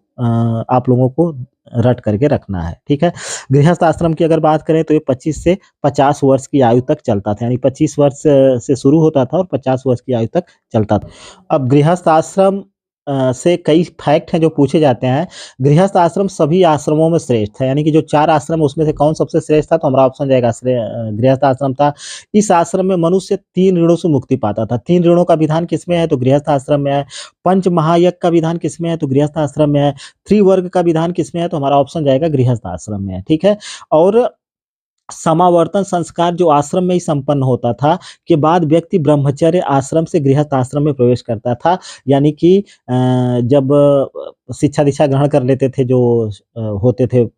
आप लोगों को रट करके रखना है। ठीक है? गृहस्थ आश्रम की अगर बात करें तो ये 25 से 50 वर्ष की आयु तक चलता था, यानी 25 वर्ष से शुरू होता था और 50 वर्ष की आयु तक चलता था। अब गृहस्थ आश्रम से कई फैक्ट हैं जो पूछे जाते हैं। गृहस्थ आश्रम सभी आश्रमों में श्रेष्ठ है, यानी कि जो 4 आश्रम है उसमें से कौन सबसे श्रेष्ठ था? तो हमारा ऑप्शन जाएगा गृहस्थ आश्रम था। इस आश्रम में मनुष्य 3 ऋणों से मुक्ति पाता था। 3 ऋणों का विधान किसमें है? तो गृहस्थ आश्रम में है। पंच महायज्ञ का विधान किसमें है? तो गृहस्थ आश्रम में है। त्रिवर्ग का विधान किसमें है? तो हमारा ऑप्शन जाएगा गृहस्थ आश्रम में है, ठीक है? और समावर्तन संस्कार जो आश्रम में ही संपन्न होता था, के बाद व्यक्ति ब्रह्मचर्य आश्रम से गृहस्थ आश्रम में प्रवेश करता था। यानी कि जब शिक्षा-दीक्षा ग्रहण कर लेते थे जो होते थे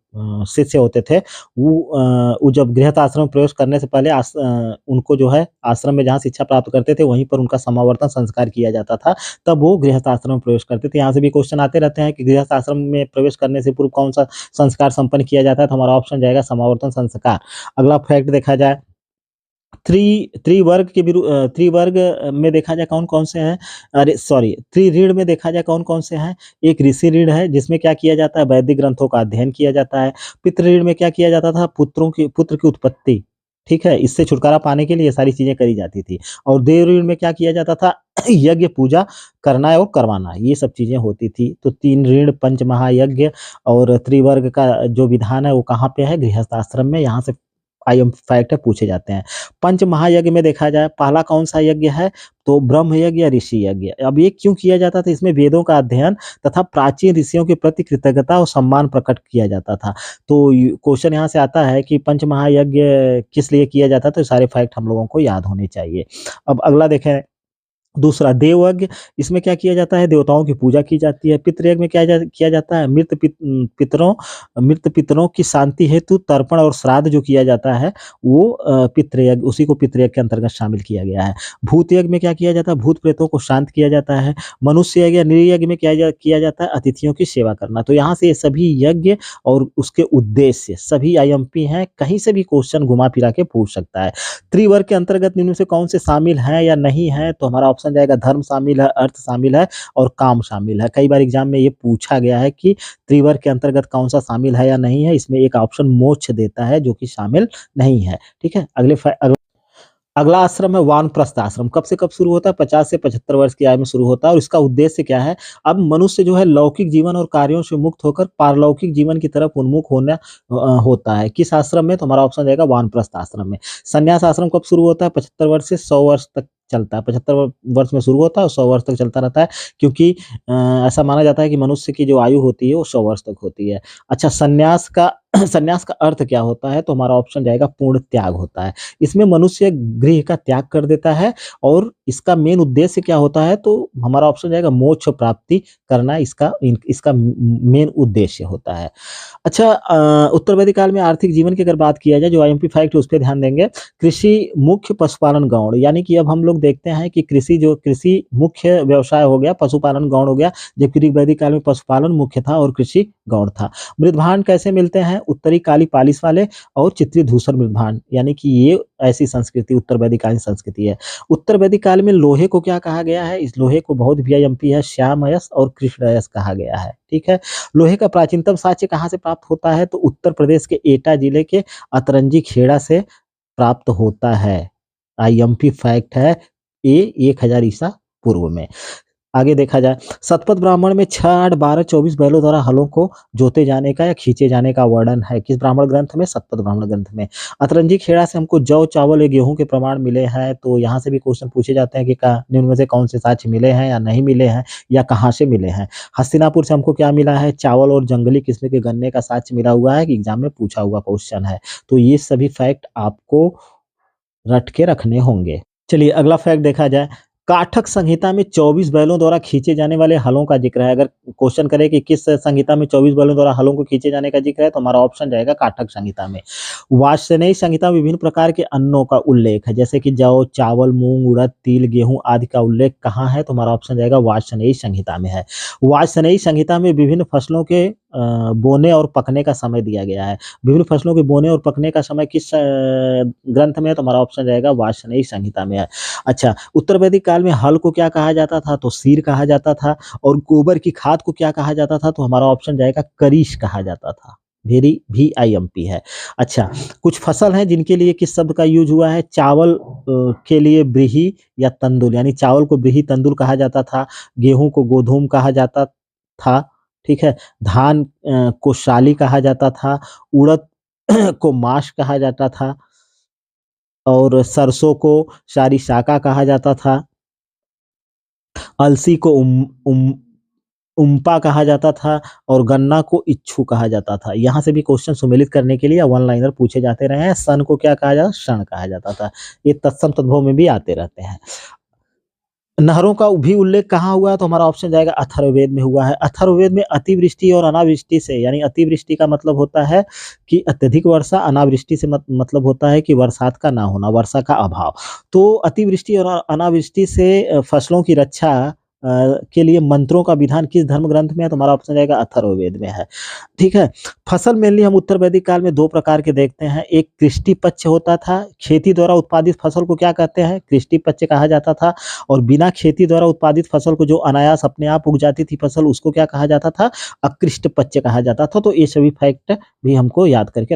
शिष्य होते थे, वो जब गृहस्थ आश्रम में प्रवेश करने से पहले उनको जो है आश्रम में जहाँ शिक्षा प्राप्त करते थे, वहीं पर उनका समावर्तन संस्कार किया जाता था, तब वो गृहस्थ आश्रम में प्रवेश करते थे। यहाँ से भी क्वेश्चन आते रहते हैं कि गृहस्थ आश्रम में प्रवेश करने से पूर्व कौन-सा संस्कार संपन्न किया जाता है? तो हमारा ऑप्शन जाएगा समावर्तन संस्कार। अगला फैक्ट देखा जाए, त्रिवर्ग में देखा जाए कौन-कौन से हैं? अरे सॉरी, त्रिऋण में देखा जाए कौन-कौन से हैं? एक ऋषि ऋण है जिसमें क्या किया जाता है? वैदिक ग्रंथों का अध्ययन किया जाता है। पितृ ऋण में क्या किया जाता था? पुत्र की उत्पत्ति, ठीक है? इससे छुटकारा पाने के लिए ये सारी चीज़ें करी जाती थी। और देव ऋण में क्या किया जाता था? यज्ञ पूजा करना और करवाना, ये सब चीज़ें होती थी। तो 3 ऋण, पंच महायज्ञ और त्रिवर्ग का जो विधान है वो कहाँ पे है? गृहस्थ आश्रम में। यहाँ से आईएम फैक्ट है पूछे जाते हैं। पंच महायज्ञ में देखा जाए पहला कौन-सा यज्ञ है? तो ब्रह्म यज्ञ या ऋषि यज्ञ। अब ये क्यों किया जाता था? इसमें वेदों का अध्ययन तथा प्राचीन ऋषियों के प्रति कृतज्ञता और सम्मान प्रकट किया जाता था। तो य क्वेश्चन यहाँ से आता है कि पंच महायज्ञ किस लिए किया जाता था? तो ये सारे फैक्ट हम लोगों को याद होने चाहिए। अब अगला देखें, दूसरा देवयज्ञ, इसमें क्या किया जाता है? देवताओं की पूजा की जाती है। पितृयज्ञ में किया जाता है? मृत पितरों की शांति हेतु तर्पण और श्राद्ध जो किया जाता है वो पितृयज्ञ, उसी को पितृयज्ञ के अंतर्गत शामिल किया गया है। भूत यज्ञ में क्या किया जाता है? भूत प्रेतों को शांत किया जाता है। मनुष्य यज्ञ या नृयज्ञ में किया जाता है? अतिथियों की सेवा करना। तो यहाँ से ये सभी यज्ञ और उसके उद्देश्य सभी आईएमपी हैं, कहीं से भी क्वेश्चन घुमा-फिरा के पूछ सकता है। त्रिवर्ग के अंतर्गत निम्न में से कौन से शामिल हैं या नहीं हैं? तो हमारा ऑप्शन जाएगा धर्म शामिल है, अर्थ शामिल है और काम शामिल है। कई बार एग्ज़ाम में ये पूछा गया है कि त्रिवर्ग के अंतर्गत कौन-सा शामिल है या नहीं है? इसमें एक ऑप्शन मोक्ष देता है जो कि शामिल नहीं है। ठीक है? अगला आश्रम है वानप्रस्थ आश्रम। कब से कब शुरू होता है? 50 से 75 वर्ष की आयु में शुरू होता है और इसका उद्देश्य क्या है? अब मनुष्य जो है लौकिक जीवन और कार्यों से मुक्त होकर पारलौकिक जीवन की तरफ उन्मुख होता है। किस आश्रम में? तो हमारा ऑप्शन जाएगा वानप्रस्थ आश्रम में। संन्यास आश्रम कब शुरू होता है? 75 वर्ष से 100 वर्ष तक चलता है। 75 वर्ष में शुरू होता है और 100 वर्ष तक चलता रहता है, क्योंकि ऐसा माना जाता है कि मनुष्य की जो आयु होती है वो 100 वर्ष तक होती है। अच्छा, संन्यास का संन्यास का अर्थ क्या होता है? तो हमारा ऑप्शन जाएगा पूर्ण त्याग होता है। इसमें मनुष्य गृह का त्याग कर देता है और इसका मेन उद्देश्य क्या होता है? तो हमारा ऑप्शन जाएगा मोक्ष प्राप्ति करना, इसका मेन उद्देश्य होता है। अच्छा, उत्तर वैदिक काल में आर्थिक जीवन की अगर बात किया जाए, जो आईएमपी फैक्ट है उस पे ध्यान देंगे। कृषि मुख्य, पशुपालन गौण, यानी कि अब हम लोग देखते हैं कि कृषि मुख्य व्यवसाय हो गया, पशुपालन गौण हो गया, जबकि वैदिक काल में पशुपालन मुख्य था और कृषि गौण था। मृदभांड कैसे मिलते हैं? उत्तरी काली पालिश वाले और चित्री धूसर मृदभांड, यानी कि ये ऐसी संस्कृति उत्तर वैदिक कालीन संस्कृति है। उत्तर वैदिक काल में लोहे को क्या कहा गया है? इस लोहे को बहुत वीआईएमपी है, श्यामयस और कृष्णयस कहा गया है। ठीक है? लोहे का प्राचीनतम साक्ष्य कहाँ से प्राप्त होता है? तो उत्तर प्रदेश के एटा जिले के अतरंजी खेड़ा से प्राप्त होता है। आईएमपी फैक्ट है ये 1000 ईसा पूर्व में। आगे देखा जाए, शतपथ ब्राह्मण में 6, 8, 12, 24 बैलों द्वारा हलों को जोते जाने का या खींचे जाने का वर्णन है। किस ब्राह्मण ग्रंथ में? शतपथ ब्राह्मण ग्रंथ में। अतरंजी खेड़ा से हमको जौ, चावल या गेहूं के प्रमाण मिले हैं, तो यहाँ से भी क्वेश्चन पूछे जाते हैं कि निम्न में से कौन से साक्ष्य मिले हैं या नहीं मिले हैं या कहाँ से मिले हैं। हस्तिनापुर से हमको क्या मिला है? चावल और जंगली किस्म के गन्ने का साक्ष्य मिला हुआ है, कि एग्जाम में पूछा हुआ क्वेश्चन है। तो ये सभी फैक्ट आपको रट के रखने होंगे। चलिए अगला फैक्ट देखा जाए, काठक संहिता में 24 बैलों द्वारा खींचे जाने वाले हलों का जिक्र है। अगर क्वेश्चन करे कि किस संहिता में 24 बैलों द्वारा हलों को खींचे जाने का जिक्र है, तो हमारा ऑप्शन जाएगा काठक संहिता में। वाजसेनेयी संहिता में विभिन्न प्रकार के अन्नों का उल्लेख है, जैसे कि जौ, चावल, मूंग, उड़द, तिल, गेहूं आदि का उल्लेख कहाँ है? तो हमारा ऑप्शन जाएगा वाजसेनेयी संहिता में है। वाजसेनेयी संहिता में विभिन्न फसलों के बोने और पकने का समय दिया गया है। विभिन्न फसलों के बोने और पकने का समय किस ग्रंथ में है? तो हमारा ऑप्शन जाएगा वाजसेनेयी संहिता में है। अच्छा, उत्तर वैदिक काल में हल को क्या कहा जाता था? तो सीर कहा जाता था। और गोबर की खाद को क्या कहा जाता था? तो हमारा ऑप्शन जाएगा करीश कहा जाता था। VIMP है। अच्छा, कुछ फसल हैं जिनके लिए किस शब्द का यूज हुआ है? चावल के लिए ब्रीही या तंदुल, यानी चावल को ब्रीही तंदुल कहा जाता था, गेहूं को गोधूम कहा जाता था, ठीक है, धान को शाली कहा जाता था, उड़द को माश कहा जाता था और सरसों को शारिशाका कहा जाता था, अलसी को उम्पा कहा जाता था और गन्ना को इच्छु कहा जाता था। यहाँ से भी क्वेश्चन सुमेलित करने के लिए वन लाइनर पूछे जाते रहे हैं। सन को क्या कहा जाता? क्षण कहा जाता था। ये तत्सम तद्भव में भी आते रहते हैं। नहरों का भी उल्लेख कहाँ हुआ है? तो हमारा ऑप्शन जाएगा अथर्ववेद में हुआ है। अथर्ववेद में अतिवृष्टि और अनावृष्टि से, यानी अतिवृष्टि का मतलब होता है कि अत्यधिक वर्षा, अनावृष्टि से मतलब होता है कि बरसात का ना होना, वर्षा का अभाव। तो अतिवृष्टि और अनावृष्टि से फसलों की रक्षा के लिए मंत्रों का विधान किस धर्म ग्रंथ में है? तो हमारा ऑप्शन जाएगा अथर्ववेद में है। ठीक है। फसल मेनली हम उत्तर वैदिक काल में 2 प्रकार के देखते हैं। एक कृष्टि पक्ष होता था, खेती द्वारा उत्पादित फसल को क्या कहते हैं? कृष्टि पक्ष कहा जाता था। और बिना खेती द्वारा उत्पादित फसल को जो अनायास अपने आप उग जाती थी फसल, उसको क्या कहा जाता था? अकृष्ट पक्ष कहा जाता था। तो ये सभी फैक्ट भी हमको याद करके।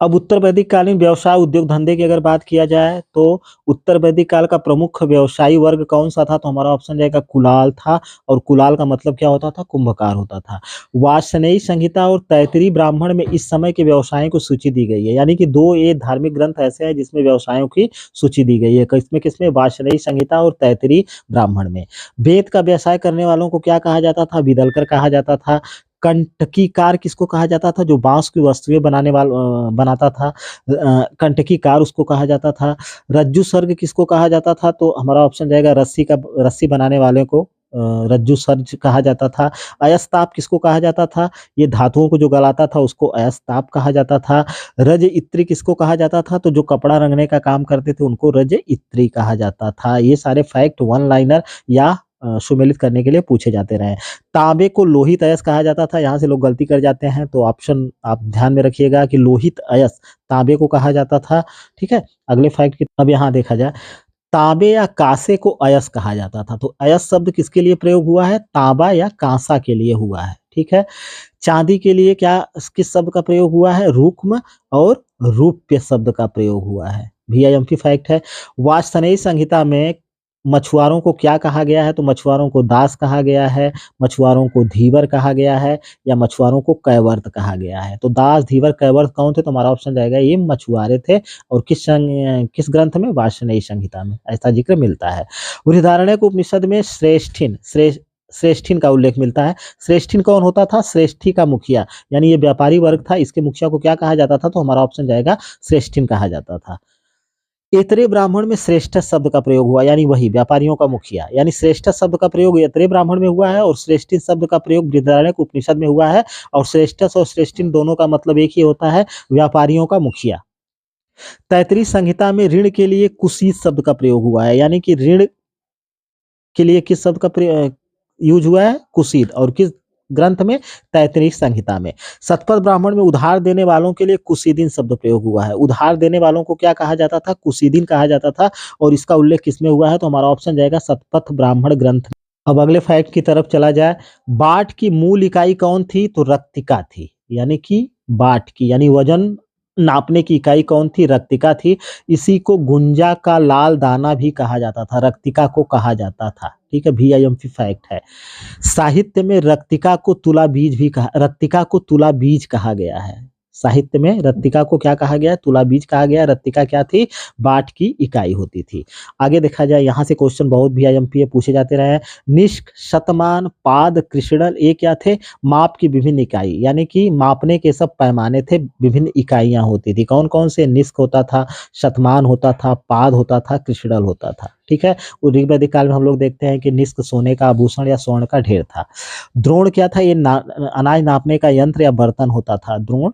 अब उत्तर वैदिक कालीन व्यवसाय उद्योग धंधे की अगर बात किया जाए तो उत्तर वैदिक काल का प्रमुख व्यवसायी वर्ग कौन सा था? तो हमारा ऑप्शन जाएगा कुलाल था। और कुलाल का मतलब क्या होता था? कुंभकार होता था। वार्ष्णेय संहिता और तैतरीय ब्राह्मण में इस समय के व्यवसायों को सूची दी गई है, यानी कि 2 ये धार्मिक ग्रंथ ऐसे हैं जिसमें व्यवसायों की सूची दी गई है। किसमें किसमें? वार्ष्णेय संहिता और तैतरीय ब्राह्मण में। वेद का व्यवसाय करने वालों को क्या कहा जाता था? विदलकर कहा जाता था। कंटकीकार किसको कहा जाता था? जो बांस की वस्तुएं बनाता था, कंटकीकार उसको कहा जाता था। रज्जु सर्ग किसको कहा जाता था? तो हमारा ऑप्शन जाएगा रस्सी बनाने वाले को रज्जु सर्ज कहा जाता था। अयस्ताप किसको कहा जाता था? ये धातुओं को जो गलाता था उसको अयस्ताप कहा जाता था। रज इत्री किसको कहा जाता था? तो जो कपड़ा रंगने का काम करते थे उनको रज इत्री कहा जाता था। ये सारे फैक्ट वन लाइनर या सुमेलित करने के लिए पूछे जाते रहे। तांबे को लोहित अयस्क कहा जाता था। यहाँ से लोग गलती कर जाते हैं, तो ऑप्शन आप ध्यान में रखिएगा कि लोहित अयस्क तांबे को कहा जाता था। ठीक है। अगले फैक्ट की अब यहाँ देखा जाए, तांबे या कांसे को अयस्क कहा जाता था। तो अयस्क शब्द किसके लिए प्रयोग हुआ है? तांबा या कांसा के लिए हुआ है। ठीक है। चांदी के लिए क्या किस शब्द का प्रयोग हुआ है? रुक्म और रूप्य शब्द का प्रयोग हुआ है। VIMP फैक्ट है। वार्ष्णेय संहिता में मछुआरों को क्या कहा गया है? तो मछुआरों को दास कहा गया है, मछुआरों को धीवर कहा गया है या मछुआरों को कैवर्त कहा गया है। तो दास, धीवर, कैवर्त कौन थे? तो हमारा ऑप्शन जाएगा ये मछुआरे थे। और किस ग्रंथ में? वार्ष्णेय संहिता में ऐसा जिक्र मिलता है। बृहदारण्यक उपनिषद में श्रेष्ठिन का उल्लेख मिलता है। श्रेष्ठिन कौन होता था? श्रेष्ठी का मुखिया, यानी ये व्यापारी वर्ग था। इसके मुखिया को क्या कहा जाता था? तो हमारा ऑप्शन जाएगा श्रेष्ठिन कहा जाता था। एतरे ब्राह्मण में श्रेष्ठ शब्द का प्रयोग हुआ, यानी वही व्यापारियों का मुखिया, यानी श्रेष्ठ शब्द का प्रयोग एतरे ब्राह्मण में हुआ है और श्रेष्ठिन शब्द का प्रयोग बृहदारण्यक उपनिषद में हुआ है। और श्रेष्ठस और श्रेष्ठिन दोनों का मतलब एक ही होता है, व्यापारियों का मुखिया। तैतरीय संहिता में ऋण के लिए कुसीत शब्द का प्रयोग हुआ है, यानी कि ऋण के लिए किस शब्द का यूज हुआ है? कुसीत। और किस ग्रंथ में? तैतरीय संहिता में। शतपथ ब्राह्मण में उधार देने वालों के लिए कुसीदिन शब्द प्रयोग हुआ है। उधार देने वालों को क्या कहा जाता था? कुसीदिन कहा जाता था। और इसका उल्लेख किसमें हुआ है? तो हमारा ऑप्शन जाएगा शतपथ ब्राह्मण ग्रंथ में। अब अगले फैक्ट की तरफ चला जाए, बाट की मूल इकाई कौन थी? तो रक्तिका थी, यानी कि बाट की, यानी वजन नापने की इकाई कौन थी? रक्तिका थी। इसी को गुंजा का लाल दाना भी कहा जाता था, रक्तिका को कहा जाता था। ठीक है। VIMP फैक्ट है। साहित्य में रक्तिका को तुला बीज कहा गया है। साहित्य में रक्तिका को क्या कहा गया? तुला बीज कहा गया। रक्तिका क्या थी? बाट की इकाई होती थी। आगे देखा जाए, यहाँ से क्वेश्चन बहुत VIMP पूछे जाते रहे हैं। निष्क, शतमान, पाद, कृष्णल, ये क्या थे? माप की विभिन्न इकाई, यानी कि मापने के सब पैमाने थे, विभिन्न इकाइयां होती थी। कौन कौन से? निष्क होता था, शतमान होता था, पाद होता था, कृष्णल होता था। ठीक है। ऋग्वैदिक काल में हम लोग देखते हैं कि निष्क सोने का आभूषण या स्वर्ण का ढेर था। द्रोण क्या था? ये अनाज नापने का यंत्र या बर्तन होता था, द्रोण।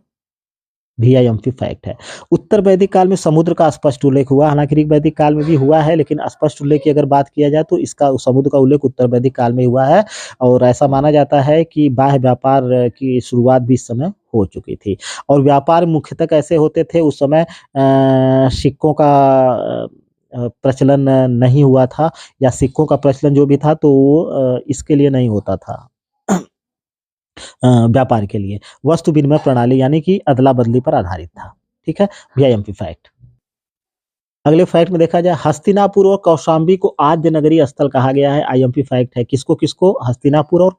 VIMP फैक्ट है। उत्तर वैदिक काल में समुद्र का स्पष्ट उल्लेख हुआ, हालांकि ऋग्वैदिक काल में भी हुआ है, लेकिन स्पष्ट उल्लेख की अगर बात किया जाए तो इसका समुद्र का उल्लेख उत्तर वैदिक काल में हुआ है। और ऐसा माना जाता है कि बाह्य व्यापार की शुरुआत भी इस समय हो चुकी थी। और व्यापार मुख्यतः कैसे होते थे उस समय? सिक्कों का प्रचलन नहीं हुआ था, या सिक्कों का प्रचलन जो भी था तो वो इसके लिए नहीं होता था। व्यापार के लिए। वस्तु विनिमय प्रणाली यानी कि अदला-बदली पर आधारित था। ठीक है? वीआईएमपी फैक्ट। अगले फैक्ट में देखा जाए हस्तिनापुर और कौशाम्बी को आद्य नगरीय स्थल कहा गया है। आईएमपी फैक्ट है। किसको-किसको? हस्तिनापुर और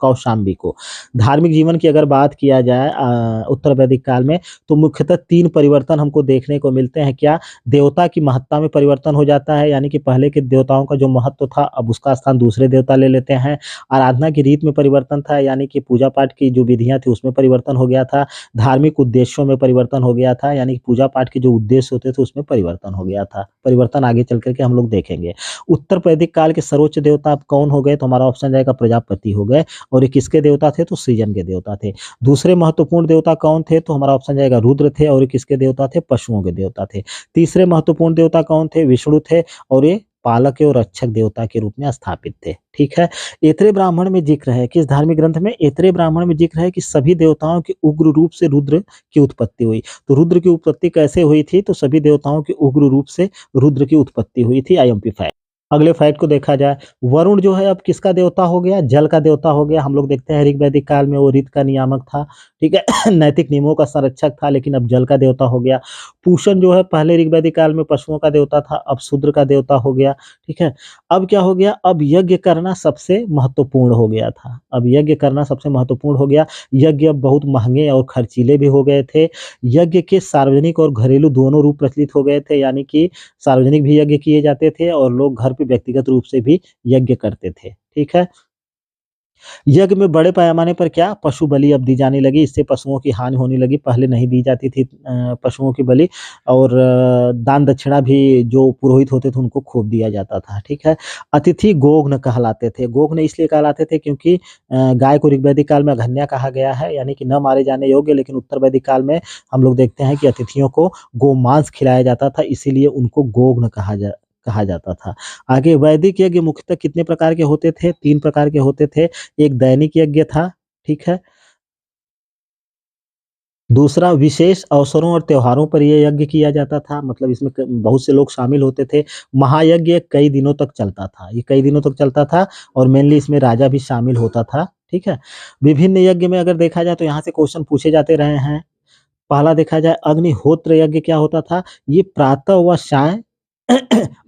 कौशाम्बी को। धार्मिक जीवन की अगर बात किया जाए उत्तर वैदिक काल में तो मुख्यतः 3 परिवर्तन हमको देखने को मिलते हैं। क्या? देवता की महत्ता में परिवर्तन हो जाता है, यानी कि पहले के देवताओं का जो महत्व था अब उसका स्थान दूसरे देवता ले लेते हैं। आराधना की रीत में परिवर्तन था, यानी कि पूजा-पाठ की जो विधियाँ थी उसमें परिवर्तन हो गया था। धार्मिक उद्देश्यों में परिवर्तन हो गया था, यानी कि पूजा-पाठ के जो उद्देश्य होते थे उसमें परिवर्तन हो गया था। परिवर्तन आगे चल कर के हम लोग देखेंगे। उत्तर वैदिक काल के सर्वोच्च देवता अब कौन हो गए? तो हमारा ऑप्शन जाएगा प्रजापति हो गए और ये किसके देवता थे? तो सृजन के देवता थे। दूसरे महत्वपूर्ण देवता कौन थे? तो हमारा ऑप्शन जाएगा रुद्र थे और ये किसके देवता थे? पशुओं के देवता थे। तीसरे महत्वपूर्ण देवता कौन थे? विष्णु थे और ये पालक और रक्षक देवता के रूप में स्थापित थे। ठीक है? ऐतरेय ब्राह्मण में जिक्र है, किस धार्मिक ग्रंथ में? ऐतरेय ब्राह्मण में जिक्र है कि सभी देवताओं के उग्र रूप से रुद्र की उत्पत्ति हुई। तो रुद्र की उत्पत्ति कैसे हुई थी? तो सभी देवताओं के उग्र रूप से रुद्र की उत्पत्ति हुई थी। IMP fact. अगले फैक्ट को देखा जाए, वरुण जो है अब किसका देवता हो गया? जल का देवता हो गया। हम लोग देखते हैं ऋग्वैदिक काल में वो ऋत का नियामक था, ठीक है? नैतिक नियमों का संरक्षक था, लेकिन अब जल का देवता हो गया। पूषण जो है पहले ऋग्वैदिक काल में पशुओं का देवता था, अब शूद्र का देवता हो गया, ठीक है? अब क्या हो गया? अब यज्ञ करना सबसे महत्वपूर्ण हो गया था। अब यज्ञ करना सबसे महत्वपूर्ण हो गया। यज्ञ अब बहुत महँगे और खर्चीले भी हो गए थे। यज्ञ के सार्वजनिक और घरेलू दोनों रूप प्रचलित हो गए थे, यानी कि सार्वजनिक भी यज्ञ किए जाते थे और लोग घर पे व्यक्तिगत रूप से भी यज्ञ करते थे। ठीक है? यज्ञ में बड़े पैमाने पर क्या? पशु बलि अब दी जाने लगी, इससे पशुओं की हानि होने लगी। पहले नहीं दी जाती थी पशुओं की बलि और दान दक्षिणा भी जो पुरोहित होते थे उनको खूब दिया जाता था। ठीक है? अतिथि गोघ्न कहलाते थे। गोघ्न इसलिए कहलाते थे क्योंकि गाय को ऋग्वैदिक काल में अघन्या कहा गया है, यानी कि न मारे जाने योग्य, लेकिन उत्तर वैदिक काल में हम लोग देखते हैं कि अतिथियों को गोमांस खिलाया जाता था, इसीलिए उनको गोघ्न कहा जाता था। आगे वैदिक यज्ञ मुख्यतः कितने प्रकार के होते थे? 3 प्रकार के होते थे। एक दैनिक यज्ञ था, ठीक है? दूसरा विशेष अवसरों और त्योहारों पर ये यज्ञ किया जाता था, मतलब इसमें क बहुत से लोग शामिल होते थे। महायज्ञ कई दिनों तक चलता था, ये कई दिनों तक चलता था और मेनली इसमें राजा भी शामिल होता था, ठीक है? विभिन्न यज्ञ में अगर देखा जाए तो यहाँ से क्वेश्चन पूछे जाते रहे हैं। पहला देखा जाए अग्निहोत्र यज्ञ क्या होता था? ये प्रातः व सायं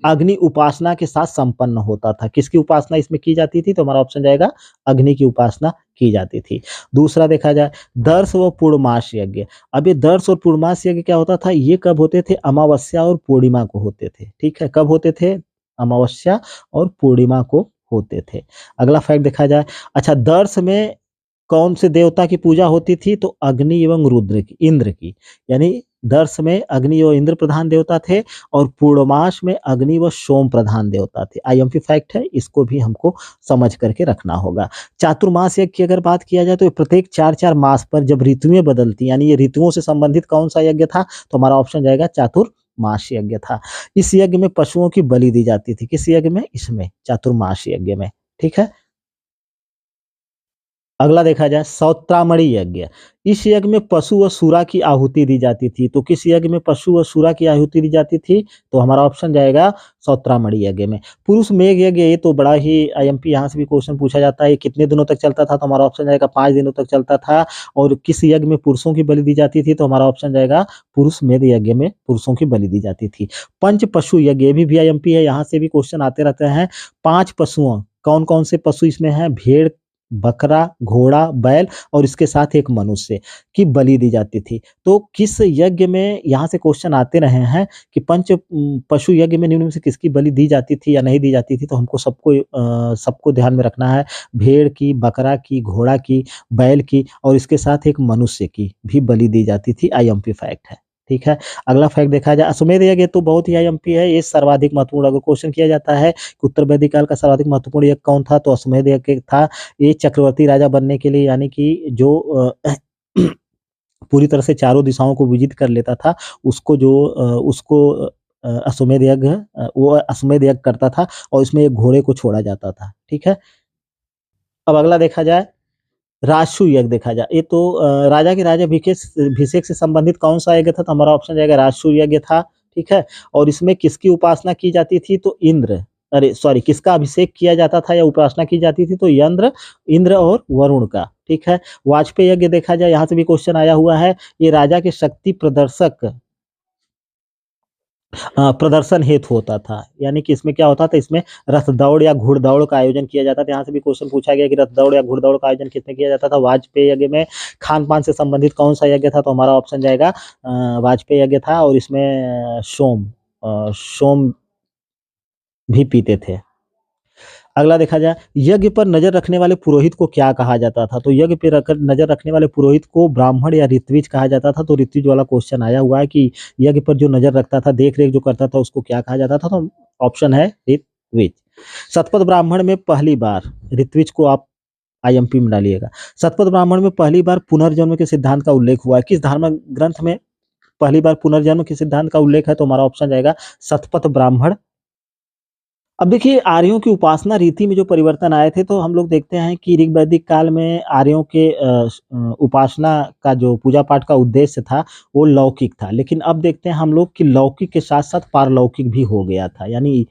अग्नि उपासना के साथ संपन्न होता था। किसकी उपासना इसमें की जाती थी? तो हमारा ऑप्शन जाएगा अग्नि की उपासना की जाती थी। दूसरा देखा जाए दर्श व पूर्णमास यज्ञ। अब ये दर्श और पूर्णमास यज्ञ क्या होता था? ये कब होते थे? अमावस्या और पूर्णिमा को होते थे। ठीक है? कब होते थे? अमावस्या और पूर्णिमा को होते थे। अगला फैक्ट देखा जाए, अच्छा दर्श में कौन से देवता की पूजा होती थी? तो अग्नि एवं रुद्र की, इंद्र की। यानी दर्श में अग्नि व इंद्र प्रधान देवता थे और पूर्णमास में अग्नि व सोम प्रधान देवता थे। आईएमपी फैक्ट है, इसको भी हमको समझ करके रखना होगा। चातुर्मास यज्ञ की अगर बात किया जाए तो ये प्रत्येक 4-4 मास पर जब ऋतुएँ बदलती, यानी ये ऋतुओं से संबंधित कौन-सा यज्ञ था? तो हमारा ऑप्शन जाएगा चातुर्मास यज्ञ था। इस यज्ञ में पशुओं की बलि दी जाती थी। किस यज्ञ में? इसमें, चातुर्मास यज्ञ में। ठीक है? अगला देखा जाए सौत्रामणि यज्ञ। इस यज्ञ में पशु व सूरा की आहुति दी जाती थी। तो किस यज्ञ में पशु व सूरा की आहुति दी जाती थी? तो हमारा ऑप्शन जाएगा सौत्रामणि यज्ञ में। पुरुष मेघ यज्ञ, ये तो बड़ा ही आईएमपी, यहाँ से भी क्वेश्चन पूछा जाता है, ये कितने दिनों तक चलता था? तो हमारा ऑप्शन जाएगा 5 दिनों तक चलता था। और किस यज्ञ में पुरुषों की बलि दी जाती थी? तो हमारा ऑप्शन जाएगा पुरुष मेध यज्ञ में पुरुषों की बलि दी जाती थी। पंच पशु यज्ञ, ये भी आईएमपी है, यहाँ से भी क्वेश्चन आते रहते हैं। 5 पशुओं, कौन-कौन से पशु इसमें हैं? भेड़, बकरा, घोड़ा, बैल और इसके साथ एक मनुष्य की बलि दी जाती थी। तो किस यज्ञ में, यहाँ से क्वेश्चन आते रहे हैं कि पशु यज्ञ में निम्न में से किसकी बलि दी जाती थी या नहीं दी जाती थी? तो हमको सबको ध्यान में रखना है। भेड़ की, बकरा की, घोड़ा की, बैल की और इसके साथ एक मनुष्य की भी बलि दी जाती थी। आईएमपी फैक्ट है। ठीक है? अगला फैक्ट देखा जाए अश्वमेध यज्ञ, तो बहुत ही आईएमपी है, ये सर्वाधिक महत्वपूर्ण। अगर क्वेश्चन किया जाता है कि उत्तर वैदिक काल का सर्वाधिक महत्वपूर्ण यज्ञ कौन था? तो अश्वमेध यज्ञ था। ये चक्रवर्ती राजा बनने के लिए, यानी कि जो पूरी तरह से चारों दिशाओं को विजित कर लेता था, उसको अश्वमेध यज्ञ, वो अश्वमेध यज्ञ करता था और इसमें एक घोड़े को छोड़ा जाता था। ठीक है? अब अगला देखा जाए राजसूय यज्ञ देखा जाए, ये तो राजा के अभिषेक से संबंधित कौन-सा यज्ञ था? तो हमारा ऑप्शन जाएगा राजसूय यज्ञ था, ठीक है? और इसमें किसकी उपासना की जाती थी? तो इंद्र अरे सॉरी, किसका अभिषेक किया जाता था या उपासना की जाती थी? तो इंद्र और वरुण का, ठीक है। वाजपेयी यज्ञ देखा जाए, यहाँ से भी क्वेश्चन आया हुआ है। ये राजा के शक्ति प्रदर्शन हेतु होता था, यानी कि इसमें क्या होता था, इसमें रथ दौड़ या घुड़दौड़ का आयोजन किया जाता था। यहाँ से भी क्वेश्चन पूछा गया कि रथ दौड़ या घुड़दौड़ का आयोजन किसमें किया जाता था? वाजपेयी यज्ञ में। खान पान से संबंधित कौन सा यज्ञ था? तो हमारा ऑप्शन जाएगा वाजपेयी यज्ञ था, और इसमें सोम भी पीते थे। अगला देखा जाए, यज्ञ पर नजर रखने वाले पुरोहित को क्या कहा जाता था? तो यज्ञ पे नजर रखने वाले पुरोहित को ब्राह्मण या ऋत्विज कहा जाता था। तो ऋत्विज वाला क्वेश्चन आया हुआ है कि यज्ञ पर जो नजर रखता था, देख रेख जो करता था, उसको क्या कहा जाता था? तो ऑप्शन है ऋत्विज। शतपथ ब्राह्मण में पहली बार, ऋत्विज को आप IMP में डालिएगा। शतपथ ब्राह्मण में पहली बार पुनर्जन्म के सिद्धांत का उल्लेख हुआ है। किस धार्मिक ग्रंथ में पहली बार पुनर्जन्म के सिद्धांत का उल्लेख है? तो हमारा ऑप्शन जाएगा शतपथ ब्राह्मण। अब देखिए, आर्यों की उपासना रीति में जो परिवर्तन आए थे, तो हम लोग देखते हैं कि ऋग वैदिक काल में आर्यों के उपासना का जो पूजा पाठ का उद्देश्य था, वो लौकिक था। लेकिन अब देखते हैं हम लोग कि लौकिक के साथ साथ पारलौकिक भी हो गया था, यानी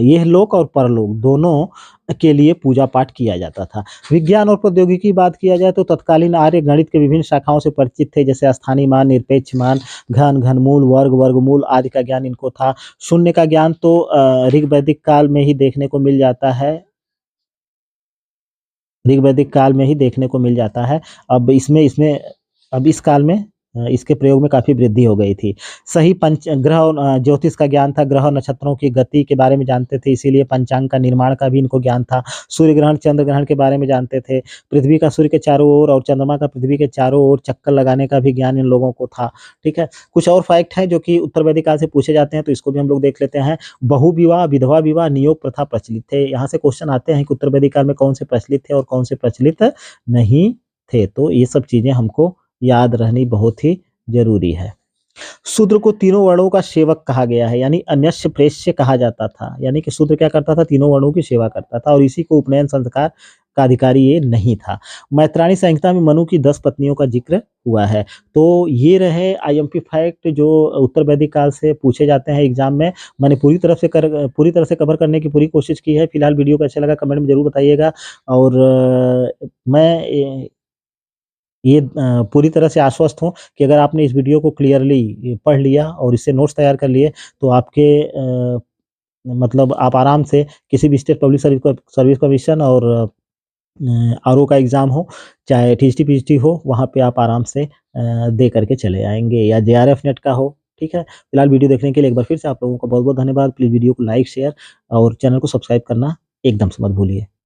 यह लोक और परलोक दोनों के लिए पूजा पाठ किया जाता था। विज्ञान और प्रौद्योगिकी की बात किया जाए, तो तत्कालीन आर्य गणित के विभिन्न शाखाओं से परिचित थे, जैसे स्थानीय मान, निरपेक्ष मान, घन, घनमूल, वर्ग, वर्गमूल आदि का ज्ञान इनको था। शून्य का ज्ञान तो ऋग वैदिक काल में ही देखने को मिल जाता है। ऋग वैदिक काल में ही देखने को मिल जाता है। अब इसमें इसमें अब इस काल में इसके प्रयोग में काफ़ी वृद्धि हो गई थी। सही पंच ग्रह और ज्योतिष का ज्ञान था, ग्रह और नक्षत्रों की गति के बारे में जानते थे, इसीलिए पंचांग का निर्माण का भी इनको ज्ञान था। सूर्य ग्रहण, चंद्र ग्रहण के बारे में जानते थे। पृथ्वी का सूर्य के चारों ओर और चंद्रमा का पृथ्वी के चारों ओर चक्कर लगाने का भी ज्ञान इन लोगों को था, ठीक है। कुछ और फैक्ट हैं जो कि उत्तर वैदिक काल से पूछे जाते हैं, तो इसको भी हम लोग देख लेते हैं। बहुविवाह, विधवा विवाह, नियोग प्रथा प्रचलित थे। यहाँ से क्वेश्चन आते हैं कि उत्तर वैदिक काल में कौन से प्रचलित थे और कौन से प्रचलित नहीं थे। तो ये सब चीज़ें हमको याद रहनी बहुत ही ज़रूरी है। शूद्र को तीनों वर्णों का सेवक कहा गया है, यानी अन्यस्य प्रेष्य कहा जाता था। यानी कि शूद्र क्या करता था? तीनों वर्णों की सेवा करता था, और इसी को उपनयन संस्कार का अधिकारी ये नहीं था। मैत्राणी संहिता में मनु की 10 पत्नियों का जिक्र हुआ है। तो ये रहे IMP फैक्ट जो उत्तर वैदिक काल से पूछे जाते हैं एग्जाम में। मैंने पूरी तरह से कवर करने की पूरी कोशिश की है। फिलहाल वीडियो को अच्छा लगा कमेंट में ज़रूर बताइएगा, और मैं ये पूरी तरह से आश्वस्त हूँ कि अगर आपने इस वीडियो को क्लियरली पढ़ लिया और इससे नोट्स तैयार कर लिए, तो आपके मतलब आप आराम से किसी भी स्टेट पब्लिक सर्विस कमीशन और RO का एग्ज़ाम हो, चाहे TGT PGT हो, वहाँ पे आप आराम से दे करके चले आएँगे, या JRF नेट का हो, ठीक है। फिलहाल वीडियो देखने के लिए एक बार फिर से आप लोगों का बहुत-बहुत धन्यवाद। प्लीज़ वीडियो को लाइक, शेयर और चैनल को सब्सक्राइब करना एकदम से मत भूलिए।